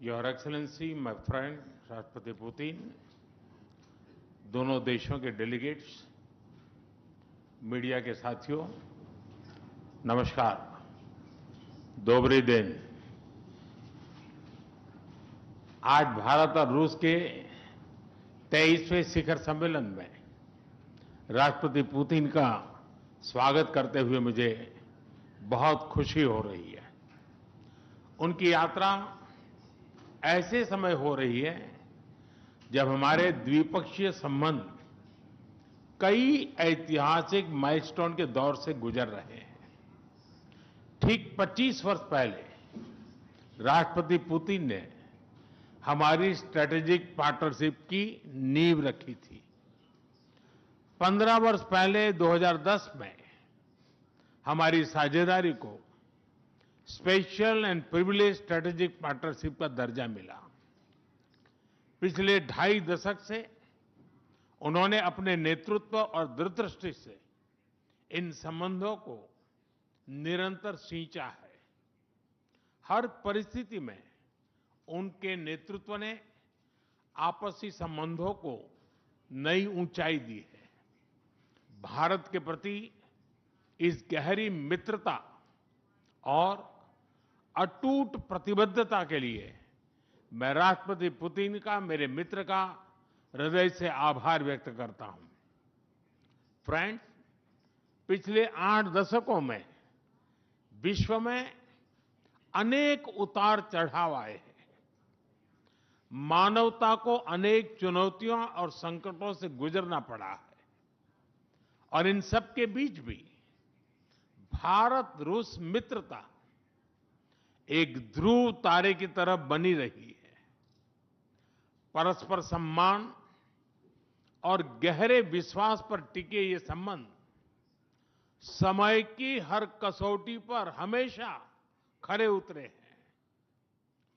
Your excellency, my friend राष्ट्रपति Putin, दोनों देशों के डेलीगेट्स, मीडिया के साथियों, नमस्कार। दोबरी दिन। आज भारत और रूस के 23वें शिखर सम्मेलन में राष्ट्रपति पुतिन का स्वागत करते हुए मुझे बहुत खुशी हो रही है। उनकी यात्रा ऐसे समय हो रही है जब हमारे द्विपक्षीय संबंध कई ऐतिहासिक माइलस्टोन के दौर से गुजर रहे हैं। ठीक 25 वर्ष पहले राष्ट्रपति पुतिन ने हमारी स्ट्रैटेजिक पार्टनरशिप की नींव रखी थी। 15 वर्ष पहले 2010 में हमारी साझेदारी को special and privilege strategic partnership का दर्जा मिला। पिछले 2.5 दशक से उन्होंने अपने नेतृत्व और दूरदृष्टि से इन संबंधों को निरंतर सींचा है। हर परिस्थिति में उनके नेतृत्व ने आपसी संबंधों को नई ऊंचाई दी है। भारत के प्रति इस गहरी मित्रता और अटूट प्रतिबद्धता के लिए मैं राष्ट्रपति पुतिन का, मेरे मित्र का हृदय से आभार व्यक्त करता हूं। फ्रेंड्स, पिछले 8 दशकों में विश्व में अनेक उतार चढ़ाव आए हैं। मानवता को अनेक चुनौतियों और संकटों से गुजरना पड़ा है और इन सब के बीच भी भारत रूस मित्रता एक ध्रुव तारे की तरह बनी रही है। परस्पर सम्मान और गहरे विश्वास पर टिके ये संबंध समय की हर कसौटी पर हमेशा खरे उतरे हैं।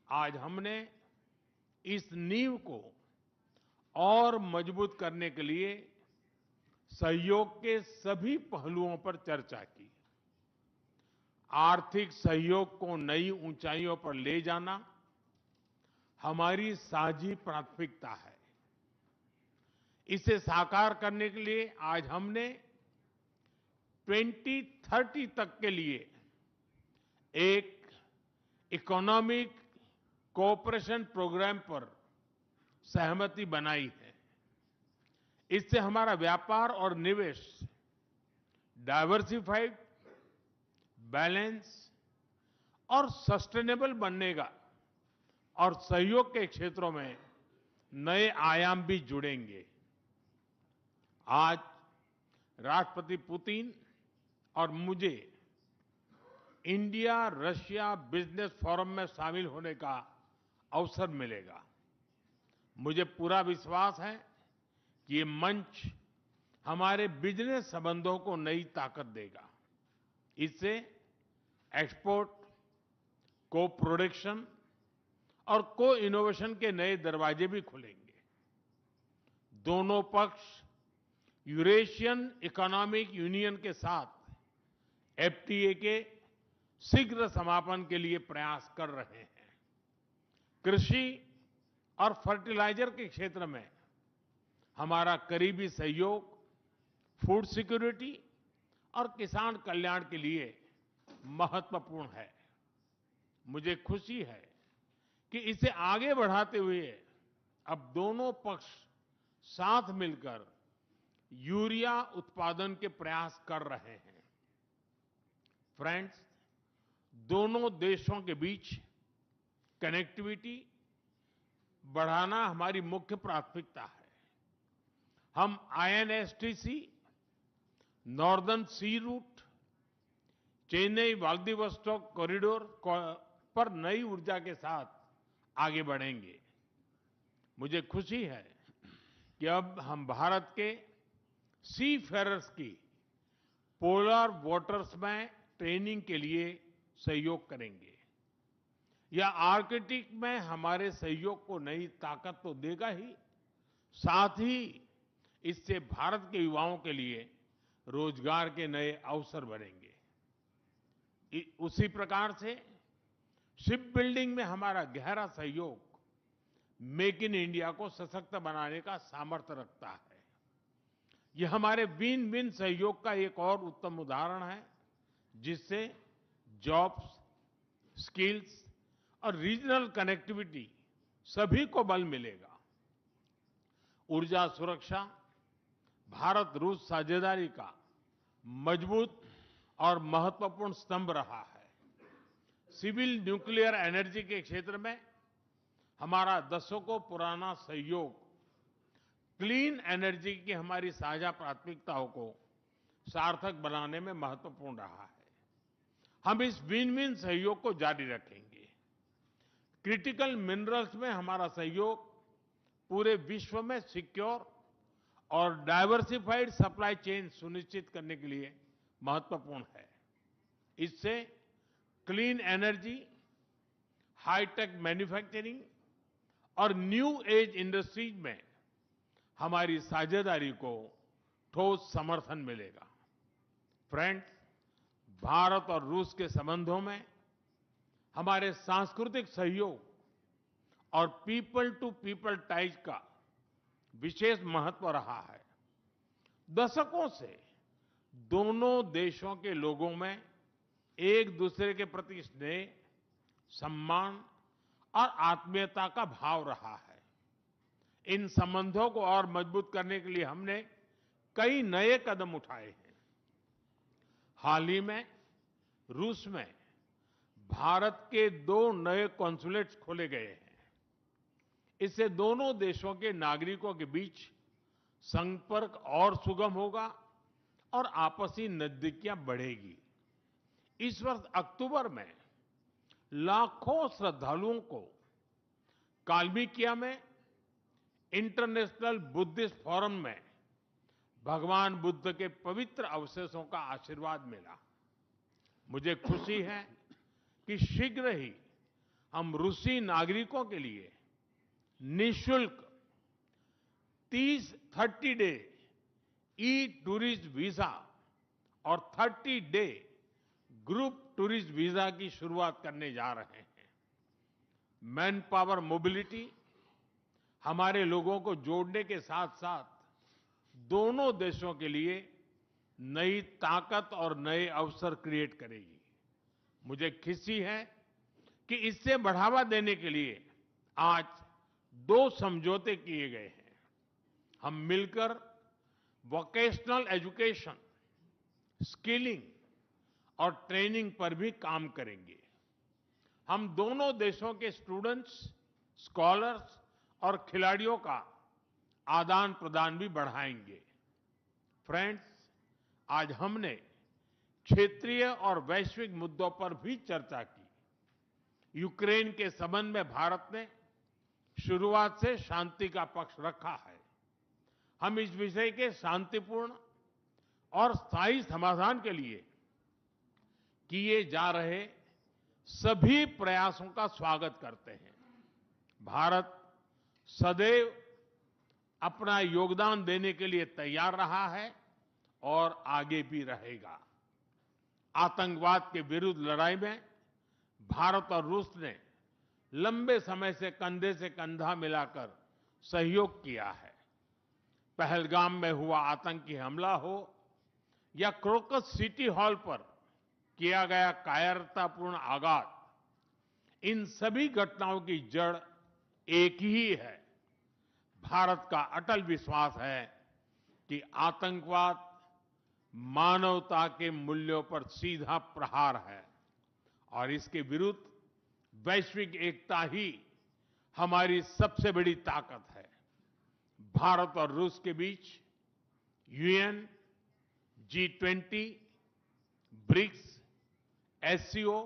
आज हमने इस नींव को और मजबूत करने के लिए सहयोग के सभी पहलुओं पर चर्चा की। आर्थिक सहयोग को नई ऊंचाइयों पर ले जाना हमारी साझी प्राथमिकता है। इसे साकार करने के लिए आज हमने 2030 तक के लिए एक इकोनॉमिक कोऑपरेशन प्रोग्राम पर सहमति बनाई है। इससे हमारा व्यापार और निवेश डाइवर्सिफाइड, बैलेंस और सस्टेनेबल बनेगा और सहयोग के क्षेत्रों में नए आयाम भी जुड़ेंगे। आज राष्ट्रपति पुतिन और मुझे इंडिया रशिया बिजनेस फोरम में शामिल होने का अवसर मिलेगा। मुझे पूरा विश्वास है कि ये मंच हमारे बिजनेस संबंधों को नई ताकत देगा। इससे एक्सपोर्ट, को प्रोडक्शन और को इनोवेशन के नए दरवाजे भी खुलेंगे। दोनों पक्ष यूरेशियन इकोनॉमिक यूनियन के साथ एफटीए के शीघ्र समापन के लिए प्रयास कर रहे हैं। कृषि और फर्टिलाइजर के क्षेत्र में हमारा करीबी सहयोग फूड सिक्योरिटी और किसान कल्याण के लिए महत्वपूर्ण है। मुझे खुशी है कि इसे आगे बढ़ाते हुए अब दोनों पक्ष साथ मिलकर यूरिया उत्पादन के प्रयास कर रहे हैं। फ्रेंड्स, दोनों देशों के बीच कनेक्टिविटी बढ़ाना हमारी मुख्य प्राथमिकता है। हम आईएनएसटीसी, नॉर्दर्न सी रूट, चेन्नई व्लादिवोस्टोक कॉरिडोर पर नई ऊर्जा के साथ आगे बढ़ेंगे। मुझे खुशी है कि अब हम भारत के सी फेरर्स की पोलर वाटर्स में ट्रेनिंग के लिए सहयोग करेंगे। यह आर्कटिक में हमारे सहयोग को नई ताकत तो देगा ही, साथ ही इससे भारत के युवाओं के लिए रोजगार के नए अवसर बनेंगे। उसी प्रकार से शिप बिल्डिंग में हमारा गहरा सहयोग मेक इन इंडिया को सशक्त बनाने का सामर्थ्य रखता है। ये हमारे विन विन सहयोग का एक और उत्तम उदाहरण है, जिससे जॉब्स, स्किल्स और रीजनल कनेक्टिविटी सभी को बल मिलेगा। ऊर्जा सुरक्षा भारत रूस साझेदारी का मजबूत और महत्वपूर्ण स्तंभ रहा है। सिविल न्यूक्लियर एनर्जी के क्षेत्र में हमारा दशकों पुराना सहयोग क्लीन एनर्जी की हमारी साझा प्राथमिकताओं को सार्थक बनाने में महत्वपूर्ण रहा है। हम इस विन विन सहयोग को जारी रखेंगे। क्रिटिकल मिनरल्स में हमारा सहयोग पूरे विश्व में सिक्योर और डाइवर्सिफाइड सप्लाई चेन सुनिश्चित करने के लिए महत्वपूर्ण है। इससे क्लीन एनर्जी, हाईटेक मैन्युफैक्चरिंग और न्यू एज इंडस्ट्रीज में हमारी साझेदारी को ठोस समर्थन मिलेगा। फ्रेंड्स, भारत और रूस के संबंधों में हमारे सांस्कृतिक सहयोग और पीपल टू पीपल टाइज का विशेष महत्व रहा है। दशकों से दोनों देशों के लोगों में एक दूसरे के प्रति स्नेह, सम्मान और आत्मीयता का भाव रहा है। इन संबंधों को और मजबूत करने के लिए हमने कई नए कदम उठाए हैं। हाल ही में रूस में भारत के 2 नए कॉन्सुलेट्स खोले गए हैं। इससे दोनों देशों के नागरिकों के बीच संपर्क और सुगम होगा और आपसी नजदीकियां बढ़ेगी। इस वर्ष अक्टूबर में लाखों श्रद्धालुओं को काल्मिकिया में इंटरनेशनल बुद्धिस्ट फोरम में भगवान बुद्ध के पवित्र अवशेषों का आशीर्वाद मिला। मुझे खुशी है कि शीघ्र ही हम रूसी नागरिकों के लिए निःशुल्क 30 डे ई टूरिस्ट वीजा और 30 डे ग्रुप टूरिस्ट वीजा की शुरुआत करने जा रहे हैं। मैन पावर मोबिलिटी हमारे लोगों को जोड़ने के साथ साथ दोनों देशों के लिए नई ताकत और नए अवसर क्रिएट करेगी। मुझे खुशी है कि इससे बढ़ावा देने के लिए आज 2 समझौते किए गए हैं। हम मिलकर वोकेशनल एजुकेशन, स्किलिंग और ट्रेनिंग पर भी काम करेंगे। हम दोनों देशों के स्टूडेंट्स, स्कॉलर्स और खिलाड़ियों का आदान प्रदान भी बढ़ाएंगे। फ्रेंड्स, आज हमने क्षेत्रीय और वैश्विक मुद्दों पर भी चर्चा की। यूक्रेन के संबंध में भारत ने शुरुआत से शांति का पक्ष रखा है। हम इस विषय के शांतिपूर्ण और स्थायी समाधान के लिए किए जा रहे सभी प्रयासों का स्वागत करते हैं। भारत सदैव अपना योगदान देने के लिए तैयार रहा है और आगे भी रहेगा। आतंकवाद के विरुद्ध लड़ाई में भारत और रूस ने लंबे समय से कंधा मिलाकर सहयोग किया है। पहलगाम में हुआ आतंकी हमला हो या क्रोकस सिटी हॉल पर किया गया कायरतापूर्ण आघात, इन सभी घटनाओं की जड़ एक ही है। भारत का अटल विश्वास है कि आतंकवाद मानवता के मूल्यों पर सीधा प्रहार है और इसके विरुद्ध वैश्विक एकता ही हमारी सबसे बड़ी ताकत है। भारत और रूस के बीच यूएन, G20, ब्रिक्स, एससीओ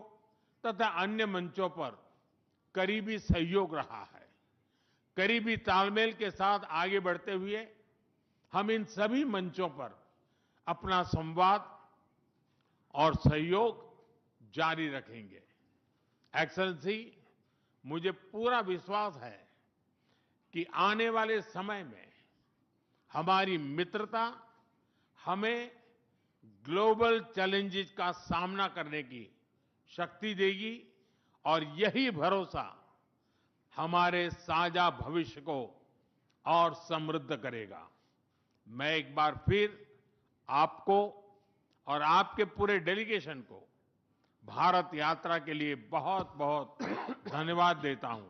तथा अन्य मंचों पर करीबी सहयोग रहा है। करीबी तालमेल के साथ आगे बढ़ते हुए हम इन सभी मंचों पर अपना संवाद और सहयोग जारी रखेंगे। एक्सेलेंसी, मुझे पूरा विश्वास है कि आने वाले समय में हमारी मित्रता हमें ग्लोबल चैलेंजेस का सामना करने की शक्ति देगी और यही भरोसा हमारे साझा भविष्य को और समृद्ध करेगा। मैं एक बार फिर आपको और आपके पूरे डेलीगेशन को भारत यात्रा के लिए बहुत बहुत धन्यवाद देता हूं।